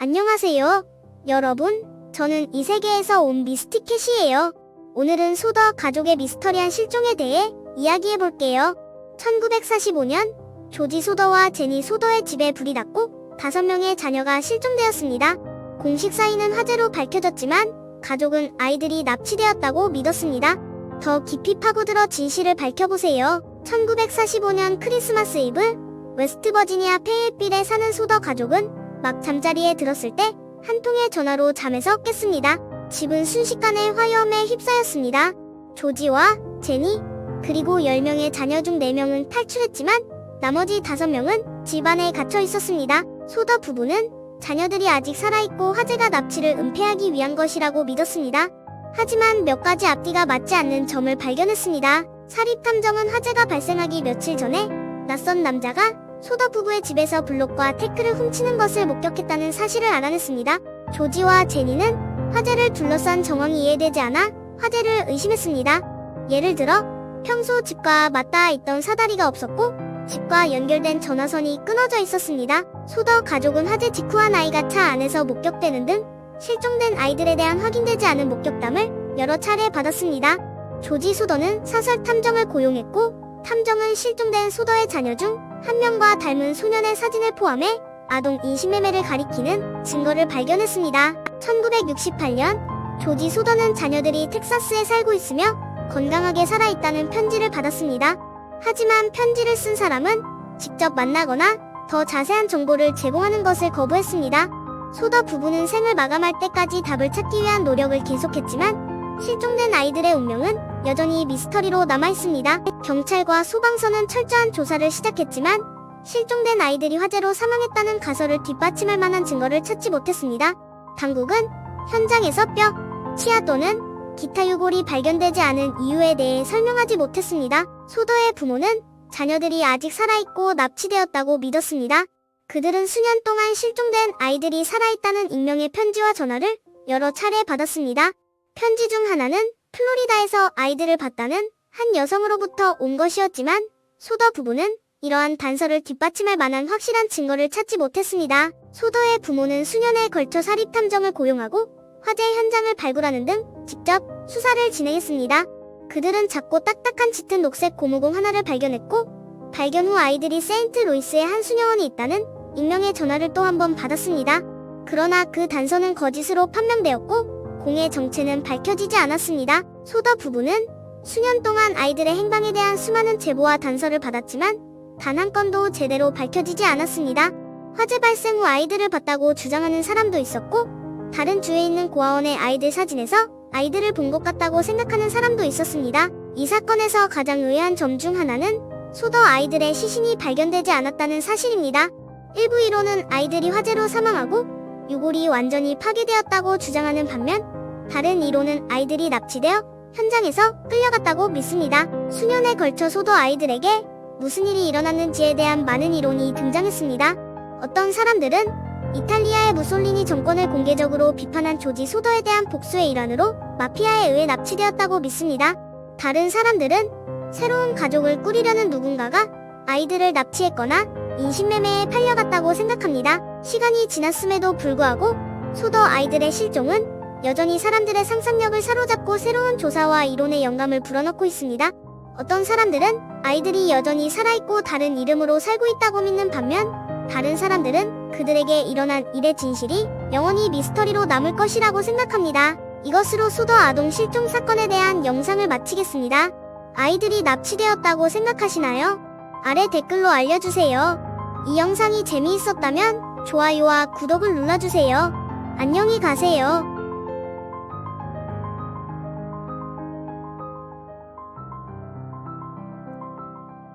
안녕하세요. 여러분, 저는 이 세계에서 온 미스티캣이에요. 오늘은 소더 가족의 미스터리한 실종에 대해 이야기해볼게요. 1945년, 조지 소더와 제니 소더의 집에 불이 났고 5명의 자녀가 실종되었습니다. 공식 사인은 화재로 밝혀졌지만 가족은 아이들이 납치되었다고 믿었습니다. 더 깊이 파고들어 진실을 밝혀보세요. 1945년 크리스마스 이브, 웨스트버지니아 페이읓빌에 사는 소더 가족은 막 잠자리에 들었을 때 한 통의 전화로 잠에서 깼습니다. 집은 순식간에 화염에 휩싸였습니다. 조지와 제니, 그리고 10명의 자녀 중 4명은 탈출했지만 나머지 5명은 집 안에 갇혀 있었습니다. 소더 부부는 자녀들이 아직 살아있고 화재가 납치를 은폐하기 위한 것이라고 믿었습니다. 하지만 몇 가지 앞뒤가 맞지 않는 점을 발견했습니다. 사립탐정은 화재가 발생하기 며칠 전에 낯선 남자가 소더 부부의 집에서 블록과 태클을 훔치는 것을 목격했다는 사실을 알아냈습니다. 조지와 제니는 화재를 둘러싼 정황이 이해되지 않아 화재를 의심했습니다. 예를 들어 평소 집과 맞닿아 있던 사다리가 없었고 집과 연결된 전화선이 끊어져 있었습니다. 소더 가족은 화재 직후 한 아이가 차 안에서 목격되는 등 실종된 아이들에 대한 확인되지 않은 목격담을 여러 차례 받았습니다. 조지 소더는 사설 탐정을 고용했고 탐정은 실종된 소더의 자녀 중 한 명과 닮은 소년의 사진을 포함해 아동 인신매매를 가리키는 증거를 발견했습니다. 1968년, 조지 소더는 자녀들이 텍사스에 살고 있으며 건강하게 살아있다는 편지를 받았습니다. 하지만 편지를 쓴 사람은 직접 만나거나 더 자세한 정보를 제공하는 것을 거부했습니다. 소더 부부는 생을 마감할 때까지 답을 찾기 위한 노력을 계속했지만 실종된 아이들의 운명은 여전히 미스터리로 남아있습니다. 경찰과 소방서는 철저한 조사를 시작했지만 실종된 아이들이 화재로 사망했다는 가설을 뒷받침할 만한 증거를 찾지 못했습니다. 당국은 현장에서 뼈, 치아 또는 기타 유골이 발견되지 않은 이유에 대해 설명하지 못했습니다. 소더의 부모는 자녀들이 아직 살아있고 납치되었다고 믿었습니다. 그들은 수년 동안 실종된 아이들이 살아있다는 익명의 편지와 전화를 여러 차례 받았습니다. 편지 중 하나는 플로리다에서 아이들을 봤다는 한 여성으로부터 온 것이었지만 소더 부부는 이러한 단서를 뒷받침할 만한 확실한 증거를 찾지 못했습니다. 소더의 부모는 수년에 걸쳐 사립탐정을 고용하고 화재 현장을 발굴하는 등 직접 수사를 진행했습니다. 그들은 작고 딱딱한 짙은 녹색 고무공 하나를 발견했고 발견 후 아이들이 세인트 루이스에 한 수녀원이 있다는 익명의 전화를 또 한 번 받았습니다. 그러나 그 단서는 거짓으로 판명되었고 공의 정체는 밝혀지지 않았습니다. 소더 부부는 수년 동안 아이들의 행방에 대한 수많은 제보와 단서를 받았지만 단 한 건도 제대로 밝혀지지 않았습니다. 화재 발생 후 아이들을 봤다고 주장하는 사람도 있었고 다른 주에 있는 고아원의 아이들 사진에서 아이들을 본 것 같다고 생각하는 사람도 있었습니다. 이 사건에서 가장 의아한 점 중 하나는 소더 아이들의 시신이 발견되지 않았다는 사실입니다. 일부 이론은 아이들이 화재로 사망하고 유골이 완전히 파괴되었다고 주장하는 반면 다른 이론은 아이들이 납치되어 현장에서 끌려갔다고 믿습니다. 수년에 걸쳐 소더 아이들에게 무슨 일이 일어났는지에 대한 많은 이론이 등장했습니다. 어떤 사람들은 이탈리아의 무솔리니 정권을 공개적으로 비판한 조지 소더에 대한 복수의 일환으로 마피아에 의해 납치되었다고 믿습니다. 다른 사람들은 새로운 가족을 꾸리려는 누군가가 아이들을 납치했거나 인신매매에 팔려갔다고 생각합니다. 시간이 지났음에도 불구하고 소더 아이들의 실종은 여전히 사람들의 상상력을 사로잡고 새로운 조사와 이론의 영감을 불어넣고 있습니다. 어떤 사람들은 아이들이 여전히 살아있고 다른 이름으로 살고 있다고 믿는 반면 다른 사람들은 그들에게 일어난 일의 진실이 영원히 미스터리로 남을 것이라고 생각합니다. 이것으로 소더 아동 실종 사건에 대한 영상을 마치겠습니다. 아이들이 납치되었다고 생각하시나요? 아래 댓글로 알려주세요. 이 영상이 재미있었다면 좋아요와 구독을 눌러주세요. 안녕히 가세요.